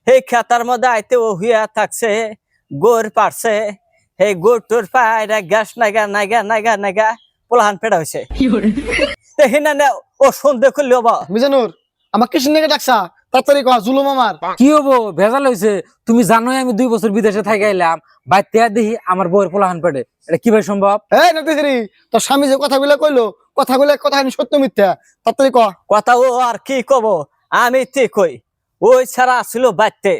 সেই খেতার মধ্যে আইতে ও হুইয়া থাকছে গোর পারছে সেই গোরটোর পায়রা গ্যাস নাগা নাগা নাগা নাগা পোলাহান পেড়া হয়েছে হিনা ও সন্ধে করলি হবা মিজানুর আমার কিসের নাকি ডাকছা তাড়াতাড়ি কয়া জুলুম আমার কি হবো ভেজাল হয়েছে? তুমি জানোই আমি 2 বছর বিদেশে থাকি আইলাম, বাইতে দেখি আমার বউয়ের পোলাহান পেটে। এটা কিভাবে সম্ভব? এই নাতিশ্রী তোর স্বামী যে কথাগুলো কইলো কথাগুলো কথা সত্য মিথ্যা তাড়াতাড়ি কয়া। কথা ও আর কি কব, আমি ঠিক কই ওই ছাড়া আসলো বাইতে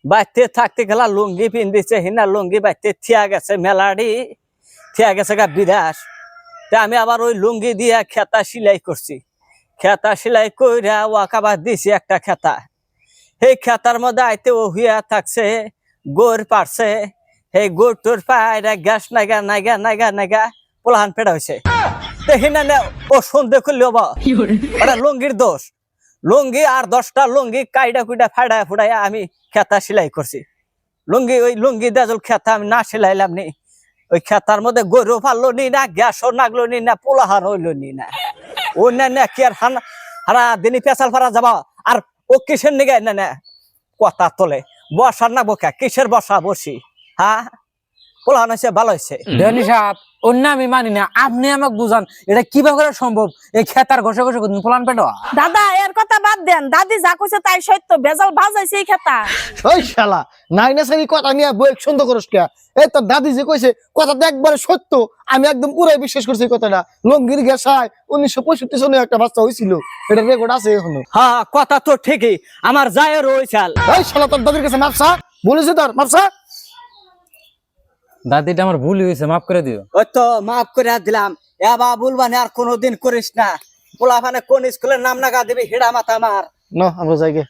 বাইতে থাকতে গেলা লুঙ্গি পিন্দিছে হিনা লুঙ্গি বাইতে থিয়া গেছে মেলাডি থিয়া গেছে গা বিদেশ। তা আমি আবার ওই লুঙ্গি দিয়া খেতা সেলাই করছি, খেতা সেলাই কইরা ওয়াকাবার দিছি একটা খেতা। সেই খেতার মধ্যে আইতে ও হুইয়া থাকছে গোর পারছে সেই গোরটোর পায়রা গ্যাস নাগা নাগা নাগা নাগা পোলাহান পেড়া হয়েছে হিনা ও সন্ধে করলি হবা ওটা লুঙ্গির দোষ। লুঙ্গি আর 10টা লুঙ্গি কাইডা কুইডা ফাড়া ফুড়াইয়া আমি খেতা সেলাই করছি। লুঙ্গি ওই লুঙ্গি দাজল খেতা আমি না সেলাইলাম নি, ওই খেতার মধ্যে গরু ফাললো নি না, গ্যাসও নাগলো নি না, পোলাহান হইলো নি না। ও না কি আর হারা দিনই পেঁচাল ফারা যাবা আর ও কিসের নিগে না কথা তোলে বসার না বোকা কিসের বসা বসি হ্যাঁ পোলাহান হয়েছে ভালো হয়েছে। ধনী সাহেব অন্য আমি মানি না, আপনি আমাকে বুঝান এটা কিভাবে করে সম্ভব? এই খেতার ঘষে ঘষে পোলাহান পেটো? দাদা এর কথা বাদ দেন, দাদি যা কইছে তাই সত্য, ভেজাল বাজাইছে এই খেতা। ওই শালা নাই না সারি কথা নিয়ে বই সুন্দর করস কে? এই তোর দাদি যে কইছে কথাটা একবারে সত্য, আমি একদম পুরাই বিশ্বাস করছি কথাটা। লঙ্গির গ্যাসায় 1965 সনে একটা বাচ্চা হয়েছিল, এটা রেকর্ড আছে এখনো। হ্যাঁ কথা তো ঠিকই, আমার যায় রয়েছাল। ওই শালা তোর দাদির কাছে মাপসা বলেছে তোর মাপসা। দাদিটা আমার ভুল হয়েছে, মাফ করে দিও। ওই তো মাফ করে দিলাম, এবার বলবানি আর কোনোদিন করিস না। পোলাপানে কোন স্কুলের নাম নাগা দিবি হিড়া মাথা আমার। না আমরা যাই গে।